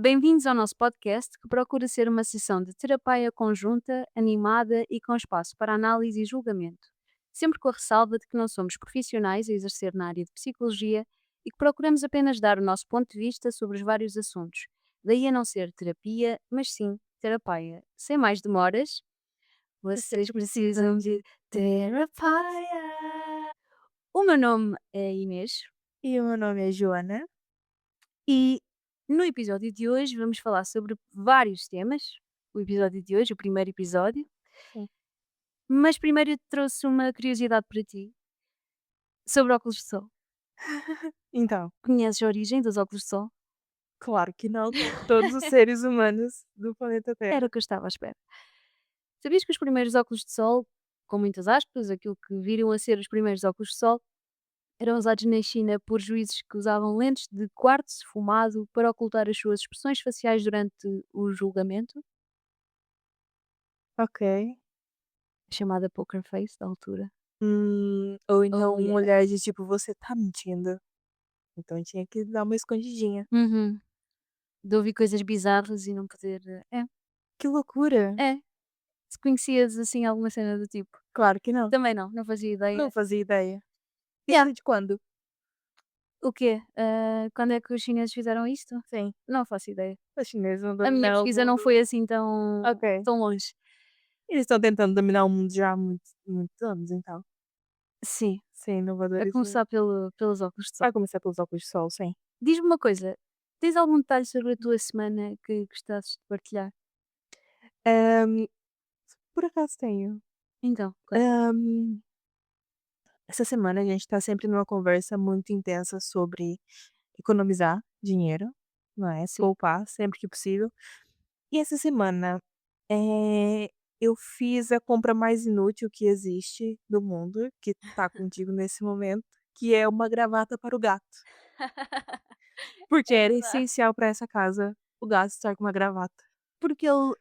Bem-vindos ao nosso podcast que procura ser uma sessão de terapia conjunta, animada e com espaço para análise e julgamento. Sempre com a ressalva de que não somos profissionais a exercer na área de psicologia e que procuramos apenas dar o nosso ponto de vista sobre os vários assuntos. Daí a não ser terapia, mas sim terapia. Sem mais demoras, vocês precisam de terapia. O meu nome é Inês. E o meu nome é Joana. E no episódio de hoje vamos falar sobre vários temas. O episódio de hoje, o primeiro episódio. Sim. Mas primeiro eu trouxe uma curiosidade para ti sobre óculos de sol. Então, Conheces a origem dos óculos de sol? claro que não, como todos os seres humanos do planeta Era Terra. o que eu estava à espera. Sabias que os primeiros óculos de sol, com muitas aspas, aquilo que viriam a ser os primeiros óculos de sol, eram usados na China por juízes que usavam lentes de quartzo fumado para ocultar as suas expressões faciais durante o julgamento, Ok. chamada poker face da altura. Ou então Oh um yeah. olhar de tipo, você tá mentindo. Então tinha que dar uma escondidinha. Uhum. De ouvir coisas bizarras e não poder Que loucura! é, se conhecias, assim, alguma cena do tipo. Claro que não. Também não, não fazia Não ideia. fazia ideia. Yeah. Isso é de quando? O quê? Quando é que os chineses fizeram isto? Sim, Não faço ideia. os chineses vão A minha dominar o pesquisa não mundo. foi assim tão Ok. tão longe. Eles estão tentando dominar o mundo já há muitos anos, então. Sim, Sim, a inovadores. começar pelos óculos de sol. Vai começar pelos óculos de sol, sim. Diz-me uma coisa, tens algum detalhe sobre a tua semana que gostasses de partilhar? Ahm, por acaso tenho. Então, conta. Ahm, Essa semana a gente tá sempre numa conversa muito intensa sobre economizar dinheiro, não é, Sim. poupar sempre que possível. E essa semana, eu fiz a compra mais inútil que existe no mundo, que tá contigo nesse momento, que é uma gravata para o gato, porque É era verdade. essencial para essa casa o gato estar com uma gravata. Porque ele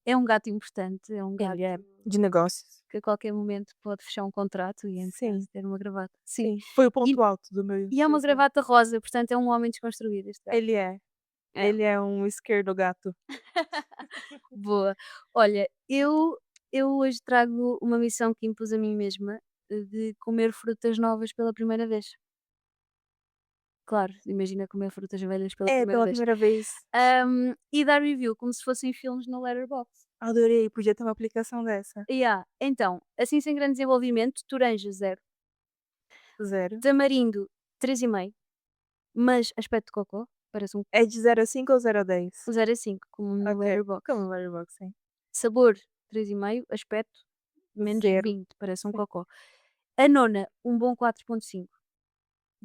é um gato importante, é um Ele é gato de negócios. que a qualquer momento pode fechar um contrato e, entre Sim, aspas, ter uma gravata. Sim. sim, foi o E ponto alto do meu e é da uma semana. gravata rosa, portanto é um homem desconstruído este gato. Ele é, É. ele é um esquerdo gato. Boa. Olha, eu hoje trago uma missão que impus a mim mesma, de comer frutas novas pela primeira vez. Claro, imagina comer frutas velhas pela É, primeira pela vez. primeira vez. E dar review como se fossem filmes no Letterboxd. Adorei, podia ter uma aplicação dessa. Yeah, então, assim sem grande desenvolvimento, toranja 0, Zero. tamarindo 3,5, mas aspecto de cocó, parece um É de 0 a 5 ou 0 a 10? 0 a 5, como no Ok, Letterboxd. como o Letterboxd, sim. Sabor 3,5, aspecto menos 0, 20, parece um sim. cocó. A nona, um bom 4,5.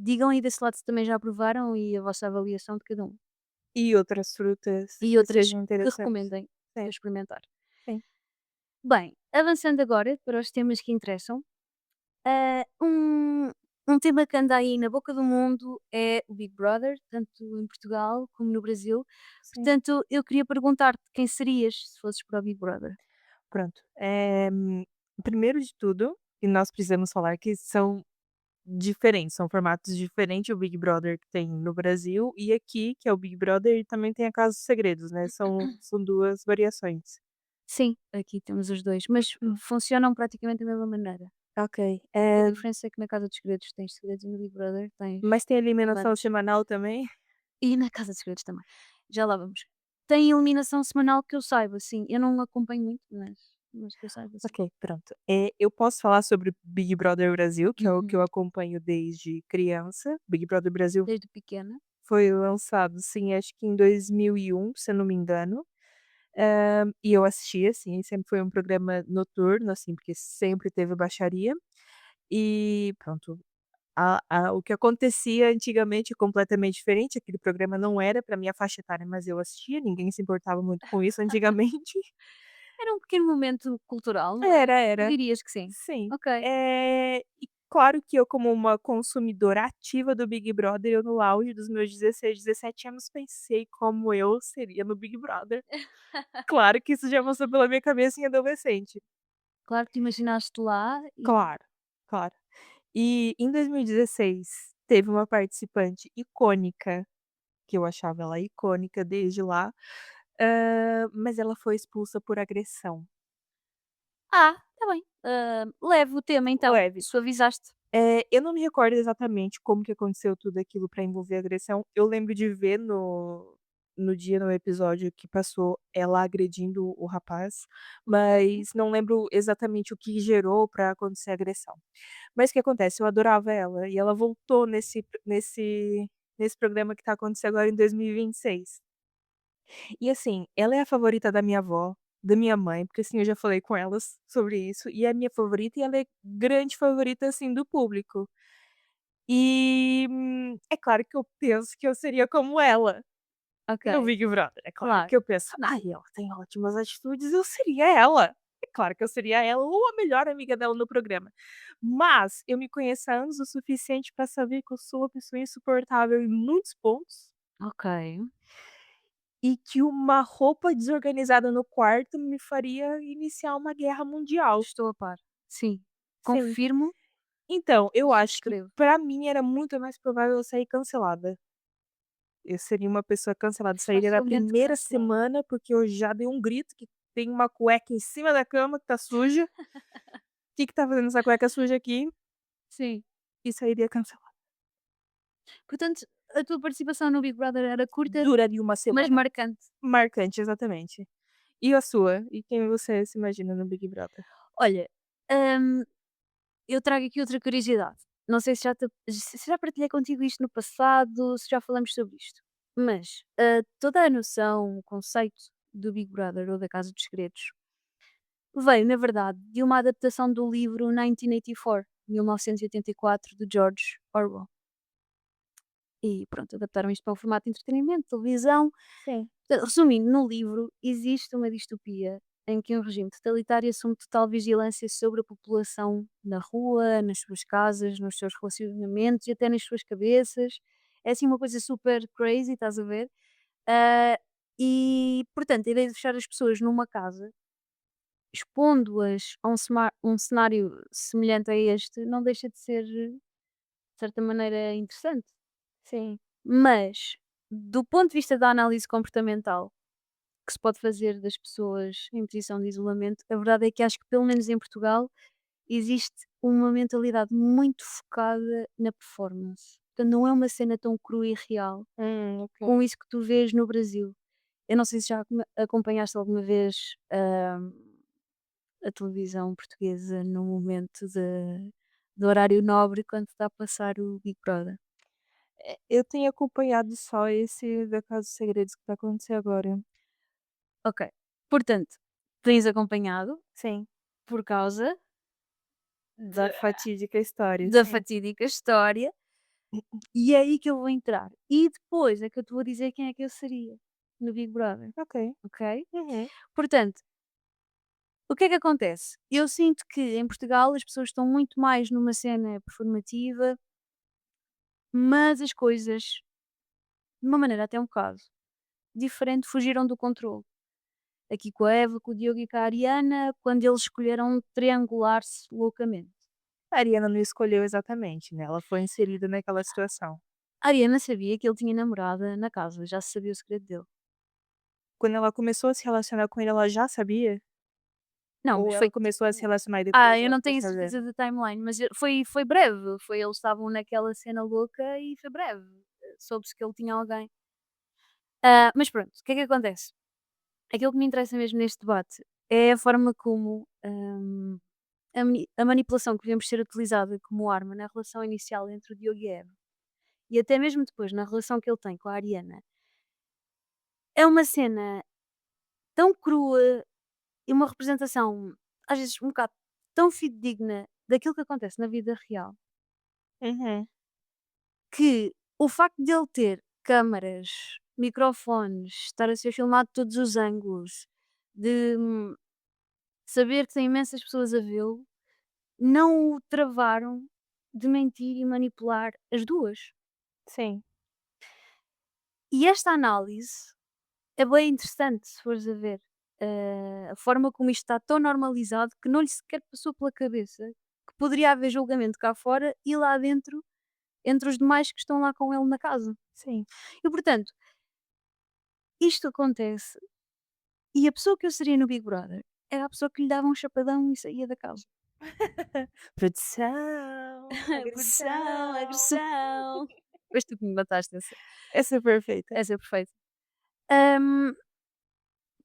Digam aí desse lado se também já provaram e a vossa avaliação de cada um. E outras frutas E que outras sejam que interessantes. recomendem eu Sim, experimentar. sim. Bem, avançando agora para os temas que interessam, um tema que anda aí na boca do mundo é o Big Brother, tanto em Portugal como no Brasil. Sim. Portanto, eu queria perguntar-te quem serias se fosses para o Big Brother? Pronto. Primeiro de tudo, e nós precisamos falar que são diferentes, são formatos diferentes o Big Brother que tem no Brasil e aqui, que é o Big Brother, e também tem a Casa dos Segredos, né, são 2 variações. Sim, aqui temos os 2, mas funcionam praticamente da mesma maneira. Ok. A diferença é que na Casa dos Segredos tens segredos e no Big Brother tens Mas tem eliminação levantes. semanal também? E na Casa dos Segredos também. Já lá vamos. Tem eliminação semanal que eu saiba, sim. Eu não acompanho muito, mas que eu saiba, sim. Ok, pronto. Eu posso falar sobre Big Brother Brasil, que é o que Uhum. eu acompanho desde criança. Big Brother Brasil Desde pequena. foi lançado, sim, acho que em 2001, se eu não me engano. E eu assistia, assim, sempre foi um programa noturno, assim, porque sempre teve baixaria. E pronto, o que acontecia antigamente é completamente diferente, aquele programa não era para minha faixa etária, mas eu assistia, ninguém se importava muito com isso antigamente. Era um pequeno momento cultural, não é? Era, Tu era. dirias que sim? Sim. Ok. E claro que eu como uma consumidora ativa do Big Brother, eu no auge dos meus 16, 17 anos pensei como eu seria no Big Brother. Claro que isso já passou pela minha cabeça em adolescente. Claro que te imaginaste lá e Claro, claro. E em 2016 teve uma participante icônica que eu achava ela icônica desde lá, mas ela foi expulsa por agressão. Ah, está bem. Leve o tema então, Leve. suavizaste. Eu não me recordo exatamente como que aconteceu tudo aquilo pra envolver agressão. Eu lembro de ver no dia, no episódio que passou, ela agredindo o rapaz, Ok, mas não lembro exatamente o que gerou pra acontecer a agressão. Mas o que acontece, eu adorava ela e ela voltou nesse programa que tá acontecendo agora em 2026. E assim, ela é a favorita da minha avó, da minha mãe, porque assim, eu já falei com elas sobre isso, e é a minha favorita e ela é grande favorita, assim, do público. E, é claro que eu penso que eu seria como ela no ok, Big Brother, é claro claro. que eu penso: "Ai, ela tem ótimas atitudes, eu seria ela". É claro que eu seria ela ou a melhor amiga dela no programa. Mas eu me conheço há anos o suficiente pra saber que eu sou uma pessoa insuportável em muitos pontos, Ok, e que uma roupa desorganizada no quarto me faria iniciar uma guerra mundial. estou a par. Sim, Sim. confirmo Então, e eu acho que subscrevo. pra mim era muito mais provável eu sair cancelada. Eu seria uma pessoa cancelada, sairia na Facilmente primeira cancelado. semana, porque eu já dei um grito que tem uma cueca em cima da cama que tá suja. Que tá fazendo essa cueca suja aqui? Sim. E sairia cancelada. Portanto, a tua participação no Big Brother era curta, Duraria uma mas semana. marcante. Marcante, exatamente. E a sua? E quem você se imagina no Big Brother? Olha, hum, eu trago aqui outra curiosidade. Não sei se já partilhei contigo isto no passado, se já falamos sobre isto. Mas toda a noção, o conceito do Big Brother ou da Casa dos Segredos veio, na verdade, de uma adaptação do livro 1984, 1984, de George Orwell. E pronto, adaptaram isto para o formato de entretenimento, televisão. Sim. Resumindo, no livro existe uma distopia em que um regime totalitário assume total vigilância sobre a população na rua, nas suas casas, nos seus relacionamentos e até nas suas cabeças. É assim uma coisa super crazy, estás a ver? Ah, e, portanto, a ideia de fechar as pessoas numa casa, expondo-as a um cenário semelhante a este, não deixa de ser, de certa maneira, interessante. Sim. Mas, do ponto de vista da análise comportamental, que se pode fazer das pessoas em posição de isolamento, a verdade é que acho que, pelo menos em Portugal, existe uma mentalidade muito focada na performance. Portanto, não é uma cena tão crua e real Ok. como isso que tu vês no Brasil. Eu não sei se já acompanhaste alguma vez a televisão portuguesa no momento do horário nobre quando está a passar o Big Brother. Eu tenho acompanhado só esse da Casa dos Segredos que tá acontecendo agora. Ok. Portanto, tens acompanhado Sim. por causa Da fatídica história, da sim. fatídica história. E é aí que eu vou entrar. E depois é que eu te vou dizer quem é que eu seria no Big Brother, Ok. ok? Uhum. Portanto, o que é que acontece? Eu sinto que em Portugal as pessoas estão muito mais numa cena performativa, mas as coisas, de uma maneira até um bocado diferente, fugiram do controle. Aqui com a Eva, com o Diogo e com a Ariana, quando eles escolheram triangular-se loucamente. A Ariana não escolheu exatamente, né, ela foi inserida naquela situação. A Ariana sabia que ele tinha namorada na casa, já se sabia o segredo dele. Quando ela começou a se relacionar com ele, ela já sabia? Não, Ou mas ela foi começou a se tipo. relacionar e depois Eu ela não ficou tenho a sabendo? certeza da timeline, mas foi breve. Eles estavam naquela cena louca e foi breve. Soube-se que ele tinha alguém. Mas pronto, o que é que acontece? Aquilo que me interessa mesmo neste debate é a forma como a manipulação que devemos ser utilizada como arma na relação inicial entre o Diogo e a Eva e até mesmo depois na relação que ele tem com a Ariana. É uma cena tão crua e uma representação, às vezes, um bocado tão fidedigna daquilo que acontece na vida real, Uhum. que o facto de ele ter câmaras, microfones, estar a ser filmado de todos os ângulos, de saber que tem imensas pessoas a vê-lo, não o travaram de mentir e manipular as duas. Sim. E esta análise é bem interessante, se fores a ver. A forma como isto está tão normalizado que não lhe sequer passou pela cabeça que poderia haver julgamento cá fora e lá dentro entre os demais que estão lá com ele na casa. sim. E portanto, isto acontece e a pessoa que eu seria no Big Brother era a pessoa que lhe dava um chapadão e saía da casa. Produção, Produção, agressão. agressão. Foste tu que me mataste Essa é perfeita. essa é perfeita. Hum,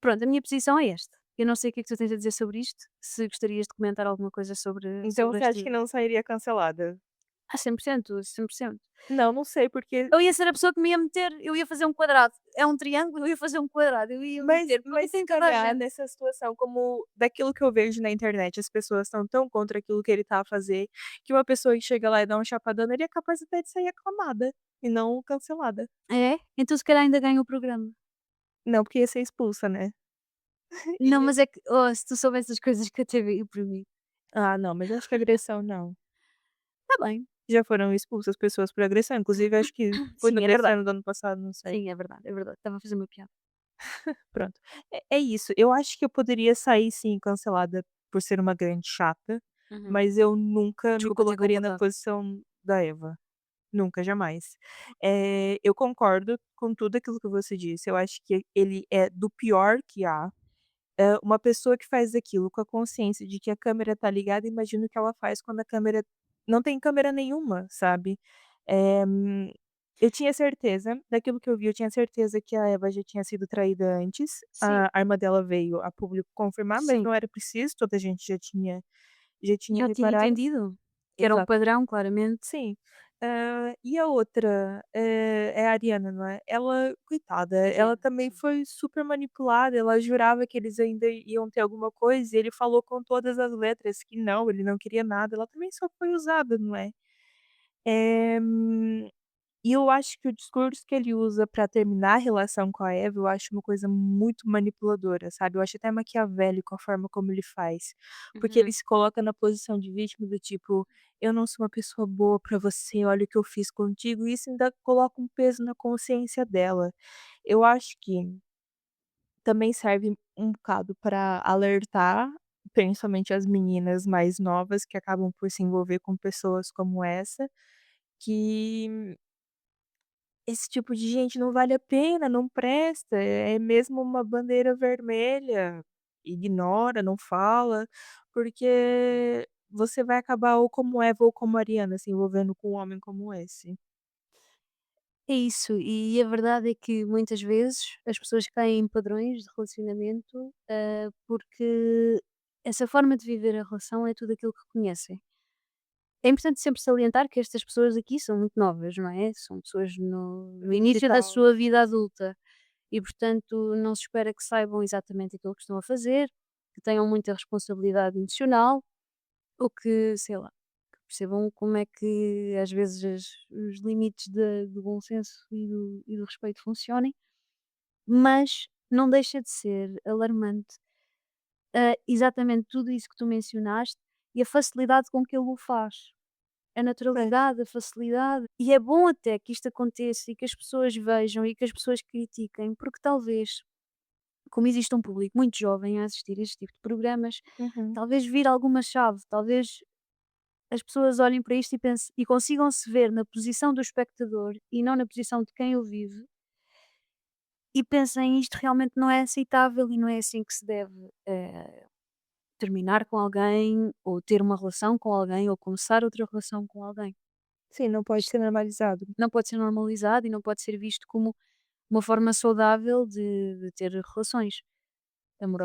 pronto, a minha posição é esta. Eu não sei o que é que tu tens a dizer sobre isto, se gostarias de comentar alguma coisa sobre Então sobre você acha este que não sairia cancelada? 100%, 100%. Não, não sei porque Eu ia ser a pessoa que me ia meter, eu ia fazer um quadrado. É um triângulo, eu ia fazer um quadrado, eu ia meter para mas bater se em toda a calhar gente. nessa situação, como daquilo que eu vejo na internet, as pessoas estão tão contra aquilo que ele tá a fazer, que uma pessoa que chega lá e dá um chapadão, ele é capaz até de sair aclamada, e não cancelada. É? Então se calhar ainda ganho o programa. Não, porque ia ser expulsa, né. Não, mas é que, oh, se tu soubesses as coisas que a TVI permite. Ah, não, mas acho que agressão não. Está bem. Já foram expulsas pessoas por agressão, inclusive acho que foi Sim, é desse verdade. ano, do ano passado, não sei. Sim, é verdade. Estava a fazer uma piada. Pronto. É isso, eu acho que eu poderia sair sim cancelada por ser uma grande chata, Uhum. mas eu nunca me Desculpa ter colocaria na completado. posição da Eva. Nunca, jamais. Eu concordo com tudo aquilo que você disse, eu acho que ele é do pior que há. Uma pessoa que faz aquilo com a consciência de que a câmera tá ligada, imagino o que ela faz quando a câmera não tem câmera nenhuma, sabe. Eh, eu tinha certeza, daquilo que eu vi, eu tinha certeza que a Eva já tinha sido traída antes, Sim, a irmã dela veio a público confirmar, mas sim. não era preciso, toda a gente já tinha Já tinha reparado. entendido que era o Exato. padrão, claramente. Sim. E a outra, é a Ariana, não é? Ela, coitada, ela Ariana, também sim. foi super manipulada, ela jurava que eles ainda iam ter alguma coisa e ele falou com todas as letras que não, ele não queria nada, ela também só foi usada, não é? Eh e eu acho que o discurso que ele usa pra terminar a relação com a Eva, eu acho uma coisa muito manipuladora, sabe. Eu acho até maquiavélico a forma como ele faz, porque ele Uhum. se coloca na posição de vítima do tipo: "Eu não sou uma pessoa boa pra você, olha o que eu fiz contigo", e isso ainda coloca um peso na consciência dela. Eu acho que também serve um bocado pra alertar, principalmente as meninas mais novas que acabam por se envolver com pessoas como essa, que esse tipo de gente não vale a pena, não presta, é mesmo uma bandeira vermelha. Ignora, não fala, porque você vai acabar ou como Eva ou como Ariana se envolvendo com um homem como esse. É isso, e a verdade é que muitas vezes as pessoas caem em padrões de relacionamento, porque essa forma de viver a relação é tudo aquilo que conhecem. É importante sempre salientar que estas pessoas aqui são muito novas, não é? São pessoas no 20 e início da tal. sua vida Sim. adulta e, portanto, não se espera que saibam exatamente aquilo que estão a fazer, que tenham muita responsabilidade emocional ou que, sei lá, que percebam como é que às vezes os limites do bom senso e do respeito funcionem, mas não deixa de ser alarmante, exatamente tudo isso que tu mencionaste e a facilidade com que ele o faz. A Pois. naturalidade, a facilidade. E é bom até que isto aconteça e que as pessoas vejam e que as pessoas critiquem, porque talvez, como existe um público muito jovem a assistir a este tipo de programas, Uhum. talvez vir alguma chave, talvez as pessoas olhem para isto e consigam se ver na posição do espectador e não na posição de quem o vive e pensem isto realmente não é aceitável e não é assim que se deve terminar com alguém ou ter uma relação com alguém ou começar outra relação com alguém. Sim, não pode Isto ser normalizado. não pode ser normalizado e não pode ser visto como uma forma saudável de ter relações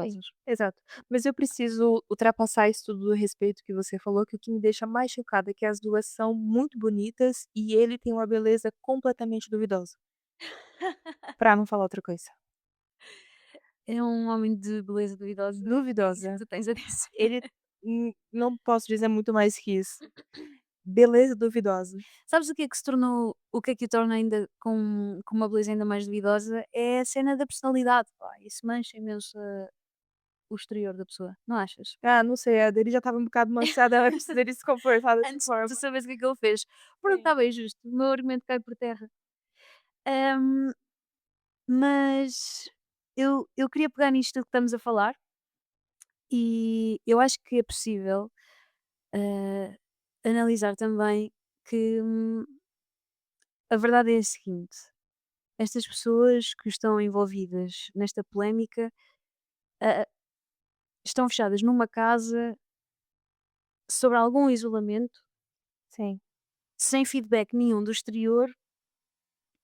Sim, amorosas. exato. Mas eu preciso ultrapassar isso tudo do respeito que você falou, que o que me deixa mais chocada é que as 2 são muito bonitas e ele tem uma beleza completamente duvidosa, pra não falar outra coisa. É um homem de beleza duvidosa, é isso que Duvidosa. tu tens a dizer. Ele não posso dizer muito mais que isso. Beleza duvidosa. Sabes o que é que o torna ainda com uma beleza ainda mais duvidosa? É a cena da personalidade, pá, isso mancha imenso o exterior da pessoa, não achas? Ah, não sei, a dele já estava um bocado manchada antes dele se comportar dessa Antes de tu forma. saberes o que é que ele fez. Pronto, Sim. está bem justo, o meu argumento cai por terra. Hum, mas eu queria pegar nisto que estamos a falar e eu acho que é possível, eh, analisar também que, a verdade é a seguinte: estas pessoas que estão envolvidas nesta polémica, ah, estão fechadas numa casa, sobre algum isolamento, Sim. sem feedback nenhum do exterior,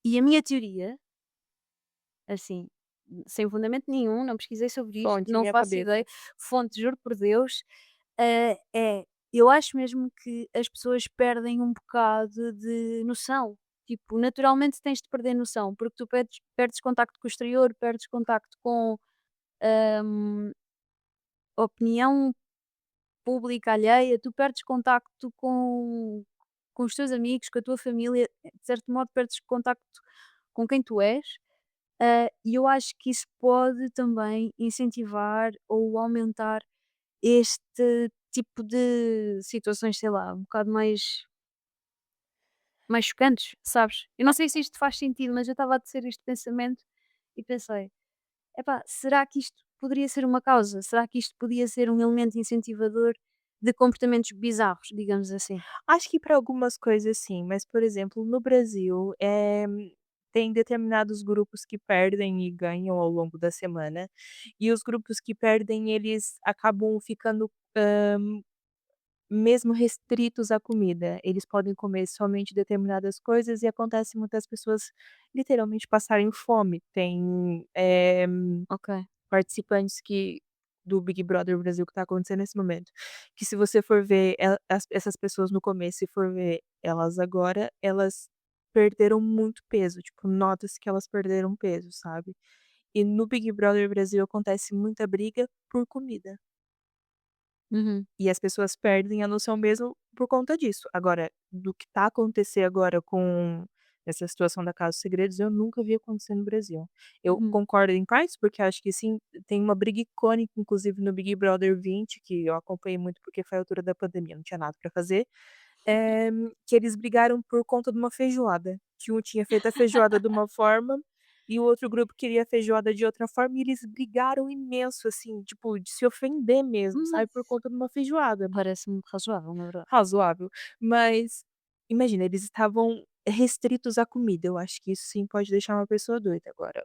e a minha teoria, assim, sem fundamento nenhum, não pesquisei sobre isto, Fonte, não minha faço ideia, cabeça. fonte, juro por Deus, é, eu acho mesmo que as pessoas perdem um bocado de noção. Tipo, naturalmente tens de perder noção, porque tu perdes contacto com o exterior, perdes contacto com hum, a opinião pública alheia, tu perdes contacto com os teus amigos, com a tua família, de certo modo perdes contacto com quem tu és. E eu acho que isso pode também incentivar ou aumentar este tipo de situações, sei lá, um bocado mais chocantes, sabes? Eu não sei se isto faz sentido, mas eu estava a tecer este pensamento e pensei: epá, será que isto poderia ser uma causa? Será que isto podia ser um elemento incentivador de comportamentos bizarros, digamos assim? Acho que para algumas coisas sim, mas, por exemplo, no Brasil, tem determinados grupos que perdem e ganham ao longo da semana, e os grupos que perdem, eles acabam ficando, mesmo restritos à comida. Eles podem comer somente determinadas coisas e acontece muitas pessoas literalmente passarem fome. Tem, Ok. participantes que do Big Brother Brasil que tá acontecendo nesse momento, que se você for ver essas pessoas no começo e for ver elas agora, elas perderam muito peso, tipo, nota-se que elas perderam peso, sabe. E no Big Brother Brasil acontece muita briga por comida. Uhum, E as pessoas perdem a noção mesmo por conta disso. Agora, do que tá acontecer agora com essa situação da Casa dos Segredos, eu nunca vi acontecer no Brasil. Eu uhum. concordo em partes, porque acho que sim, tem uma briga icônica, inclusive no Big Brother 20, que eu acompanhei muito porque foi a altura da pandemia, não tinha nada pra fazer, que eles brigaram por conta de uma feijoada, que um tinha feito a feijoada de uma forma, e o outro grupo queria a feijoada de outra forma, e eles brigaram imenso, assim, tipo, de se ofender mesmo, sabe, por Mas conta de uma feijoada. parece-me razoável, na verdade. Razoável, mas imagina, eles estavam restritos à comida, eu acho que isso sim pode deixar uma pessoa doida. Agora,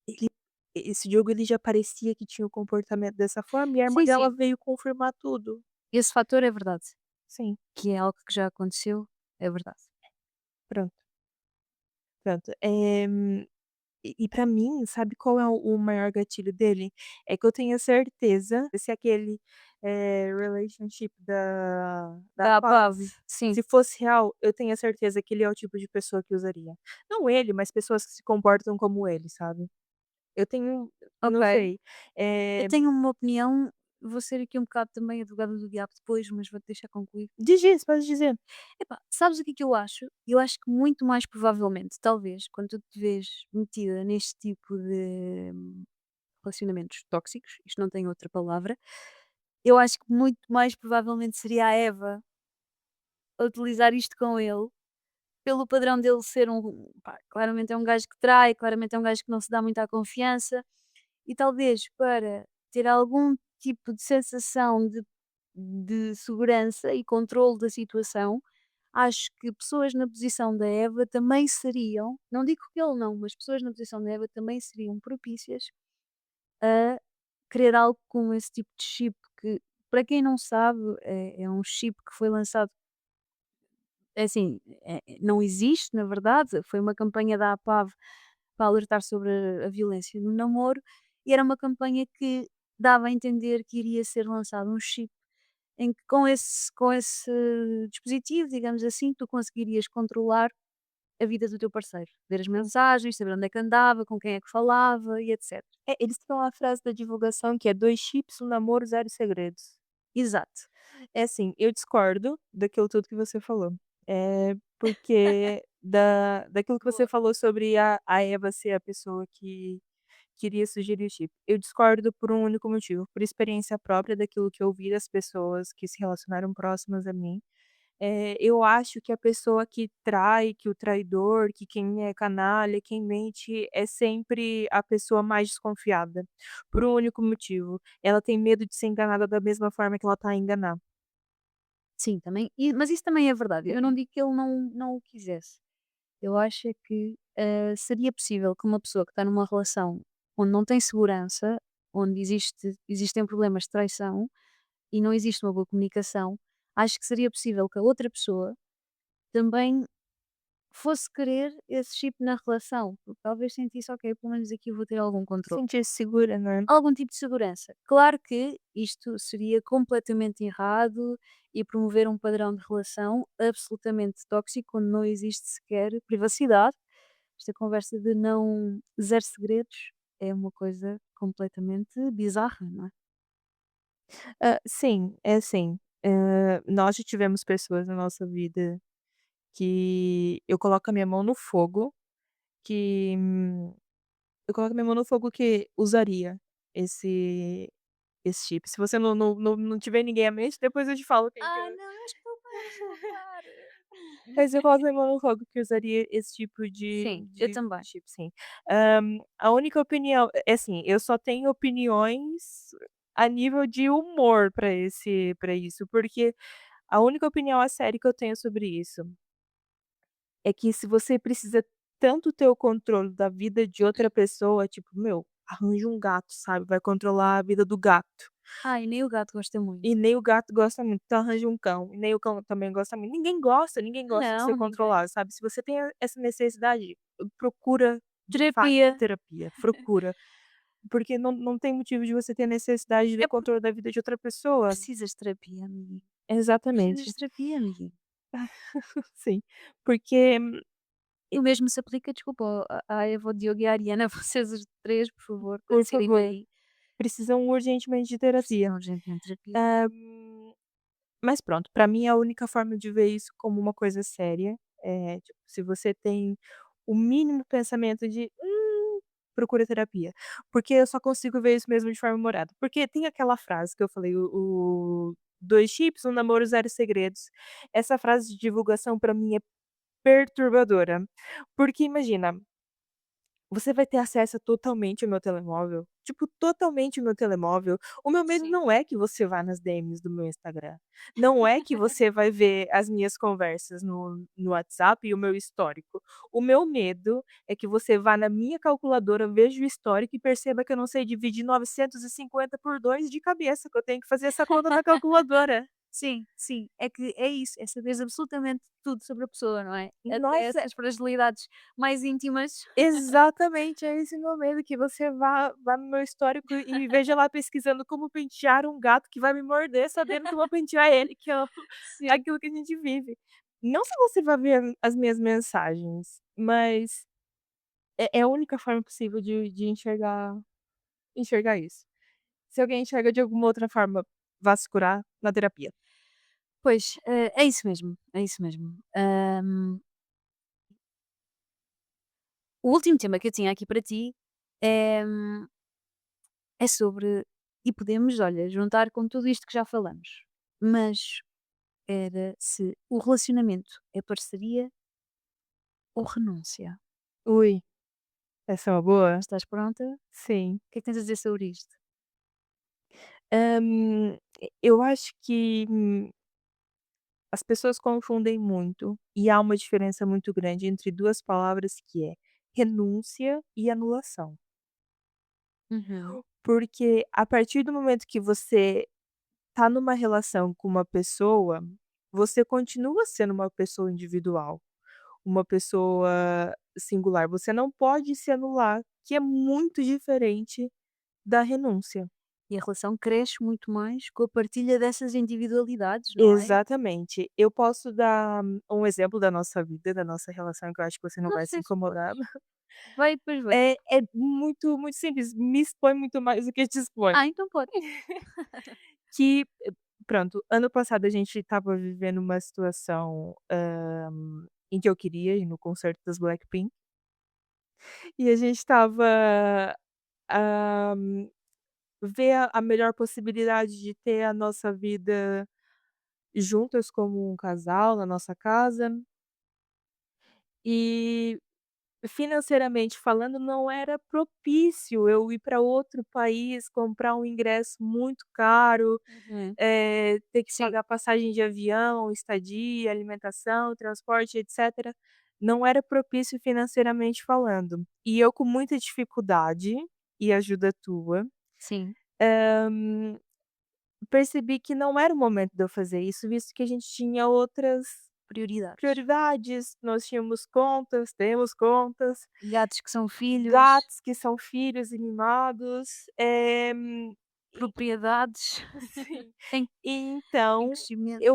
ele esse jogo ele já parecia que tinha o comportamento dessa forma e a irmã Sim, dela sim, veio confirmar tudo. esse fator é verdade, Sim, que é algo que já aconteceu, é verdade. pronto, pronto. E pra mim, sabe qual é o maior gatilho dele? É que eu tenho certeza, se aquele, relationship da Da Paz, APAV, sim, se fosse real, eu tenho a certeza que ele é o tipo de pessoa que usaria. Não ele, mas pessoas que se comportam como ele, sabe. Eu tenho não ok. sei, Eu eh tenho uma opinião, vou ser aqui um bocado também advogada do diabo depois, mas vou-te deixar concluir. diz, pode dizer. Epá, sabes o que é que eu acho? Eu acho que muito mais provavelmente, talvez, quando tu te vês metida neste tipo de relacionamentos tóxicos, isto não tem outra palavra, eu acho que muito mais provavelmente seria a Eva a utilizar isto com ele, pelo padrão dele ser pá, claramente é um gajo que trai, claramente é um gajo que não se dá muita confiança, e talvez para ter algum tipo de sensação de segurança e controle da situação, acho que pessoas na posição da Eva também seriam, não digo que ele não, mas pessoas na posição da Eva também seriam propícias a querer algo com esse tipo de chip que, para quem não sabe, é um chip que foi lançado, é assim, não existe, na verdade, foi uma campanha da APAV para alertar sobre a violência no namoro, e era uma campanha que dava a entender que iria ser lançado um chip em que com esse dispositivo, digamos assim, tu conseguirias controlar a vida do teu parceiro, ver as Sim. mensagens, saber onde é que andava, com quem é que falava e etc. Eles têm uma frase da divulgação que é: "2 chips, um namoro, zero segredos". Exato. É assim, eu discordo daquilo tudo que você falou. Porque daquilo que você Boa. falou sobre a Eva ser a pessoa que queria sugerir o chip. Eu discordo por um único motivo, por experiência própria daquilo que eu vi das pessoas que se relacionaram próximas a mim. Eu acho que a pessoa que trai, que o traidor, que quem é canalha, quem mente, é sempre a pessoa mais desconfiada, por um único motivo, ela tem medo de ser enganada da mesma forma que ela tá a enganar. Sim, também, mas isso também é verdade. Eu não digo que ele não o quisesse. Eu acho é que, seria possível que uma pessoa que está numa relação onde não tem segurança, onde existem problemas de traição e não existe uma boa comunicação, acho que seria possível que a outra pessoa também fosse querer esse chip na relação, porque talvez sentisse: "Ok, pelo menos aqui eu vou ter algum controle". Sentir-se segura, né. Algum tipo de segurança. Claro que isto seria completamente errado e promover um padrão de relação absolutamente tóxico, onde não existe sequer privacidade. Esta conversa de não zero segredos é uma coisa completamente bizarra, não é? Sim, é assim, nós já tivemos pessoas na nossa vida que eu coloco a minha mão no fogo, que eu coloco a minha mão no fogo que usaria esse esse chip. Se você não tiver ninguém à mente, depois eu te falo quem que Ah, eu não, não desculpar. mas eu coloco a minha mão no fogo que usaria esse tipo de Sim, eu de também. chip, sim. A única opinião é assim, eu só tenho opiniões a nível de humor pra isso, porque a única opinião a sério que eu tenho sobre isso é que se você precisa tanto ter o controle da vida de outra pessoa, tipo, meu, arranja um gato, sabe, vai controlar a vida do gato. Ai, nem o gato gosta E muito. nem o gato gosta muito, então arranja um cão, e nem o cão também gosta muito. Ninguém gosta de ser Não, ninguém. controlado, sabe. Se você tem essa necessidade, procura de fato Terapia. terapia, procura, porque não tem motivo de você ter necessidade É do controle da vida de outra pessoa. precisas de terapia, amiguinho. Precisas Exatamente. de terapia, amiguinho. Sim, porque E o mesmo se aplica, desculpa, à Eva, o Diogo e à Ariana, vocês os 3, por favor, quando por saírem favor, daí, precisam urgentemente de terapia. precisam urgentemente de terapia. Hã, mas pronto, pra mim a única forma de ver isso como uma coisa séria, é, tipo, se você tem o mínimo pensamento de: procura terapia", porque eu só consigo ver isso mesmo de forma humorada. Porque tem aquela frase que eu falei, o 2 chips, um namoro, zero segredos. Essa frase de divulgação pra mim é perturbadora, porque imagina, você vai ter acesso totalmente ao meu telemóvel, tipo, totalmente o meu telemóvel. O meu medo Sim. não é que você vá nas DMs do meu Instagram, não é que você vai ver as minhas conversas no WhatsApp e o meu histórico. O meu medo é que você vá na minha calculadora, veja o histórico e perceba que eu não sei dividir 950 por 2 de cabeça, que eu tenho que fazer essa conta na calculadora. Sim, sim, é que é isso, é saberes absolutamente tudo sobre a pessoa, não é? Até Nossa, essas fragilidades mais íntimas. exatamente, é esse meu medo, que você vá no meu histórico e veja lá pesquisando como pentear um gato que vai me morder, sabendo que eu vou pentear ele, que é o Sim. aquilo que a gente vive. Não se você vai ver as minhas mensagens, mas é a única forma possível de enxergar isso. Se alguém enxerga de alguma outra forma, vá se curar na terapia. Pois, é isso mesmo, é isso mesmo. O último tema que eu tinha aqui para ti é sobre e podemos, olha, juntar com tudo isto que já falamos, mas era se o relacionamento é parceria ou renúncia. Ui, essa é uma boa? Estás pronta? O Sim. que é que tens a dizer sobre isto? Eu acho que as pessoas confundem muito, e há uma diferença muito grande entre 2 palavras que é renúncia e anulação. Uhum. Porque a partir do momento que você tá numa relação com uma pessoa, você continua sendo uma pessoa individual, uma pessoa singular, você não pode se anular, que é muito diferente da renúncia. E a relação cresce muito mais com a partilha dessas individualidades, não é? Exatamente. Eu posso dar um exemplo da nossa vida, da nossa relação, que eu acho que você não Não vai se sei se incomodar. vai e depois vai. É muito simples, me expõe muito mais do que te expõe. Ah, então pode. Que, pronto, ano passado a gente estava vivendo uma situação, em que eu queria ir no concerto das Blackpink, e a gente estava, hã, ver a melhor possibilidade de ter a nossa vida juntas como um casal na nossa casa, e financeiramente falando, não era propício eu ir para outro país, comprar um ingresso muito caro, Uhum. ter que Sim. pagar passagem de avião, estadia, alimentação, transporte, etcétera. não era propício financeiramente falando. E eu com muita dificuldade e ajuda tua, Sim, hã, percebi que não era o momento de eu fazer isso, visto que a gente tinha outras prioridades. prioridades, nós tínhamos contas, temos contas, Gatos que são filhos, gatos que são filhos e mimados, e propriedades sim. em E em então crescimento.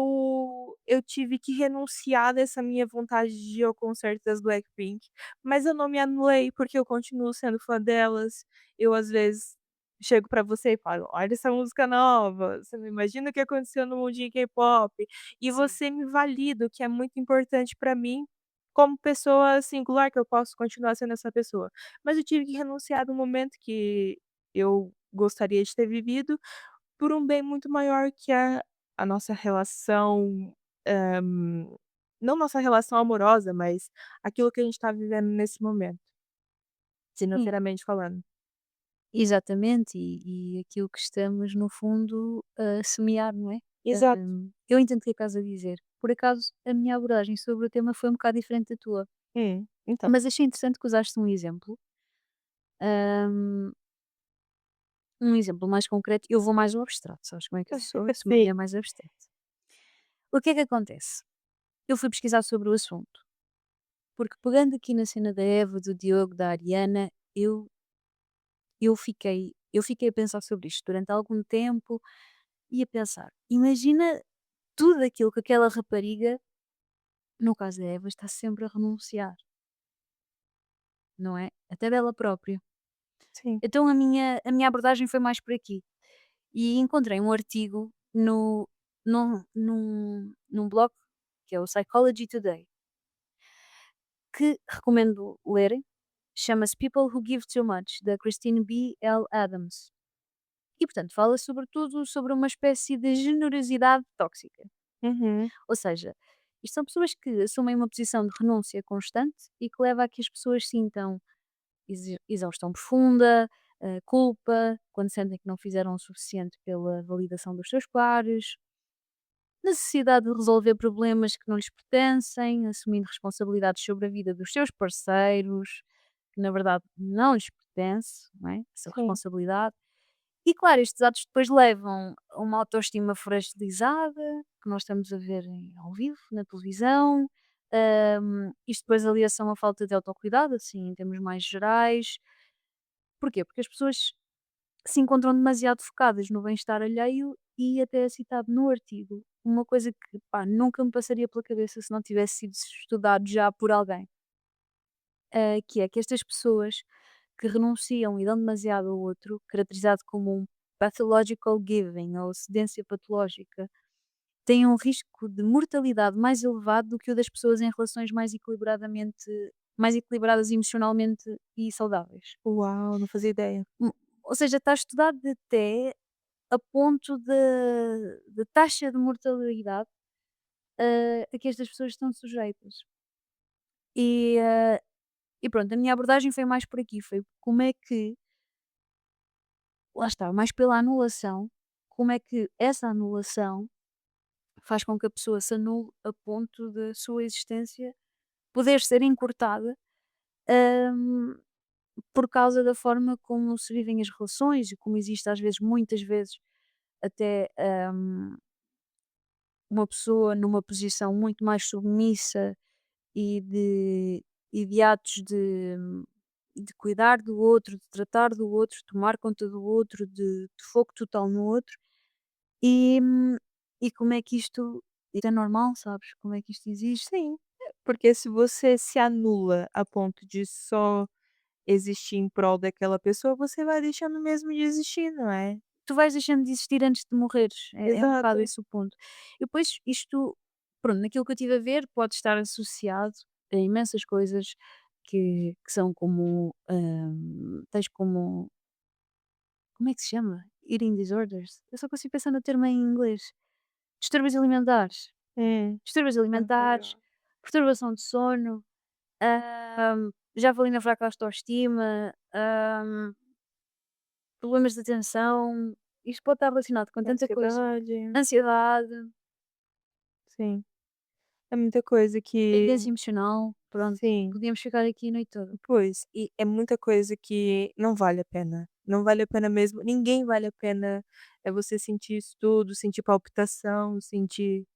eu tive que renunciar dessa minha vontade de ir ao concerto das Blackpink, mas eu não me anulei, porque eu continuo sendo fã delas. Eu, às vezes, chego pra você e falo: "Olha essa música nova, você não imagina o que aconteceu no mundinho K-pop", e Sim. você me valida, o que é muito importante pra mim, como pessoa singular, que eu posso continuar sendo essa pessoa. Mas eu tive que renunciar do momento que eu gostaria de ter vivido, por um bem muito maior que é a nossa relação, hã, não nossa relação amorosa, mas aquilo que a gente está vivendo nesse momento, Sim, financeiramente falando. exatamente, e aquilo que estamos, no fundo, a semear, não é? Exato. Eu entendo o que é que estás a dizer. Por acaso, a minha abordagem sobre o tema foi um bocado diferente da tua, Então. mas achei interessante que usaste um exemplo, hum, um exemplo mais concreto. Eu vou mais ao abstrato, sabes como é que eu sou? Eu sou uma Sim. mulher mais abstrata. O que é que acontece? Eu fui pesquisar sobre o assunto, porque pegando aqui na cena da Eva, do Diogo, da Ariana, eu fiquei a pensar sobre isto durante algum tempo e a pensar: imagina tudo aquilo que aquela rapariga, no caso da Eva, está sempre a renunciar, não é? Até dela própria. Sim. Então a minha abordagem foi mais por aqui. E encontrei um artigo num blog, que é o Psychology Today, que recomendo lerem. Chama-se People Who Give Too Much, da Christine B. L. Adams. E, portanto, fala sobretudo sobre uma espécie de generosidade tóxica. Uhum. Ou seja, isto são pessoas que assumem uma posição de renúncia constante e que leva a que as pessoas sintam exaustão profunda, culpa, quando sentem que não fizeram o suficiente pela validação dos seus pares, necessidade de resolver problemas que não lhes pertencem, assumindo responsabilidades sobre a vida dos seus parceiros, que na verdade não lhes pertence, não é? Essa Sim. responsabilidade. E claro, estes atos depois levam a uma autoestima fragilizada, que nós estamos a ver ao vivo, na televisão. Isto depois aliação à falta de autocuidado, assim, em termos mais gerais. Porquê? Porque as pessoas se encontram demasiado focadas no bem-estar alheio e até é citado no artigo uma coisa que pá, nunca me passaria pela cabeça se não tivesse sido estudado já por alguém, que é que estas pessoas que renunciam e dão demasiado ao outro, caracterizado como um pathological giving ou cedência patológica, têm um risco de mortalidade mais elevado do que o das pessoas em relações mais equilibradas emocionalmente e saudáveis. Uau, não fazia ideia. Hum, Ou seja, está estudado até a ponto de taxa de mortalidade, a que estas pessoas estão sujeitas. E, e pronto, a minha abordagem foi mais por aqui, foi como é que, lá está, mais pela anulação, como é que essa anulação faz com que a pessoa se anule a ponto da sua existência poder ser encurtada, hum, por causa da forma como se vivem as relações e como existe às vezes, muitas vezes, até uma pessoa numa posição muito mais submissa e de atos de cuidar do outro, de tratar do outro, tomar conta do outro, de foco total no outro. E, e como é que isto é normal, sabes? Como é que isto existe? Sim, porque se você se anula a ponto de só existir em prol daquela pessoa, você vai deixando mesmo de existir, não é? Tu vais deixando de existir antes de morreres, é um bocado Exato. esse o ponto. E depois isto, pronto, naquilo que eu estive a ver, pode estar associado a imensas coisas que são como, tens como é que se chama? Eating disorders? Eu só consigo pensar no termo em inglês. Distúrbios alimentares. Hum. Distúrbios Oh my alimentares, god. perturbação de sono, já falei na fraca autoestima, problemas de atenção. Isto pode estar relacionado com tanta coisa. Ansiedade. Ansiedade, Sim, é muita coisa que dependência emocional. Pronto, sim. podíamos ficar aqui a noite toda. Pois, e é muita coisa que não vale a pena. Não vale a pena mesmo, ninguém vale a pena, é você sentir isso tudo, sentir palpitação, sentir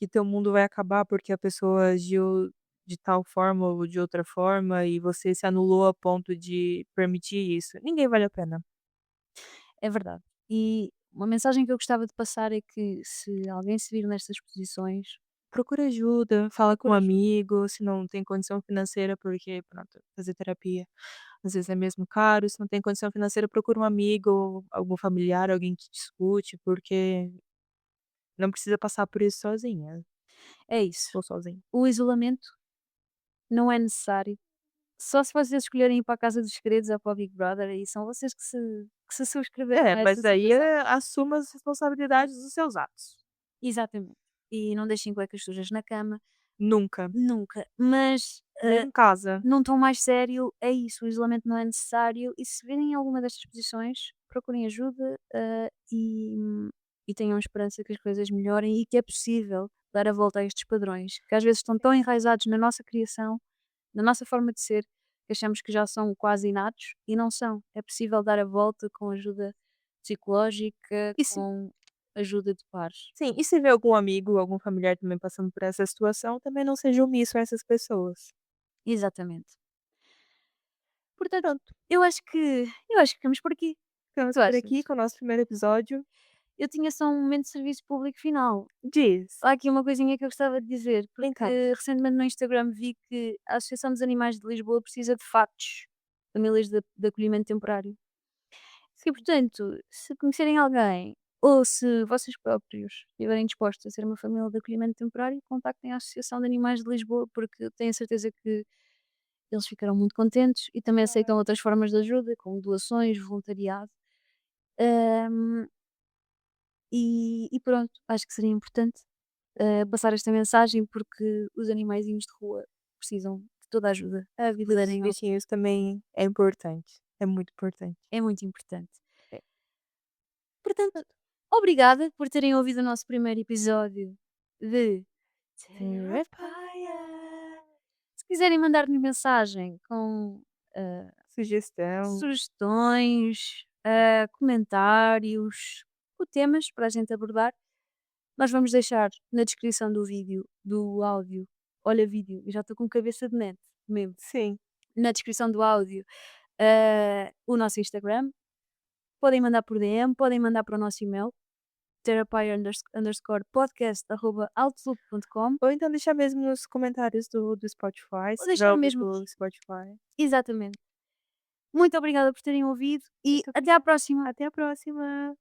que teu mundo vai acabar porque a pessoa agiu de tal forma ou de outra forma e você se anulou a ponto de permitir isso. Ninguém vale a pena. É verdade. E uma mensagem que eu gostava de passar é que se alguém se vir nestas posições, Procura ajuda, fala com um procura ajuda. amigo, se não tem condição financeira, porque pronto, fazer terapia às vezes é mesmo caro, se não tem condição financeira, procura um amigo, algum familiar, alguém que te escute, porque não precisa passar por isso sozinha, É isso. ou sozinho. O isolamento não é necessário. Só se vocês escolherem ir para a Casa dos Segredos ou para o Big Brother, aí são vocês que se subscreveram É, a essa mas aí, situação. assuma as responsabilidades dos seus atos. Exatamente. E não deixem cuecas sujas na cama, Nunca, nunca. Mas, nem em casa. num tom mais sério, é isso, o isolamento não é necessário e se virem alguma destas posições, procurem ajuda, e tenham esperança que as coisas melhorem e que é possível dar a volta a estes padrões, que às vezes estão tão enraizados na nossa criação, na nossa forma de ser, que achamos que já são quase inatos e não são. É possível dar a volta com ajuda psicológica, E se com ajuda de pares. sim, e se vê algum amigo, algum familiar também passando por essa situação, também não seja omisso a essas pessoas. Exatamente. Portanto, Pronto, eu acho que ficamos por aqui. O que ficamos tu por achas? aqui com o nosso primeiro episódio. Eu tinha só um momento de serviço público final. Diz, Há aqui uma coisinha que eu gostava de dizer, então, porque recentemente no Instagram vi que a Associação dos Animais de Lisboa precisa de fatos, famílias de acolhimento temporário. E sim, portanto, se conhecerem alguém ou se vocês próprios estiverem dispostos a ser uma família de acolhimento temporário, contactem a Associação de Animais de Lisboa, porque eu tenho a certeza que eles ficarão muito contentes e também aceitam outras formas de ajuda, como doações, voluntariado. Ahm, e pronto, acho que seria importante passar esta mensagem porque os animaizinhos de rua precisam de toda a ajuda a cuidar dos viverem bichinhos também é importante, é muito importante. é muito importante. É. Portanto, obrigada por terem ouvido o nosso primeiro episódio de Terapia. Terapia. Se quiserem mandar-nos mensagem com ah, Sugestão, sugestões, comentários ou temas para a gente abordar, nós vamos deixar na descrição do vídeo, do áudio, olha vídeo, eu já estou com cabeça de net mesmo, sim, na descrição do áudio, o nosso Instagram, podem mandar por DM, podem mandar para o nosso e-mail, terapia_podcast@outlook.com, ou então deixar mesmo nos comentários do Spotify, ou se tiver deixar ouvir mesmo pelo aqui. Spotify. Exatamente. Muito obrigada por terem ouvido e Muito até à obrigada. próxima. Até a próxima.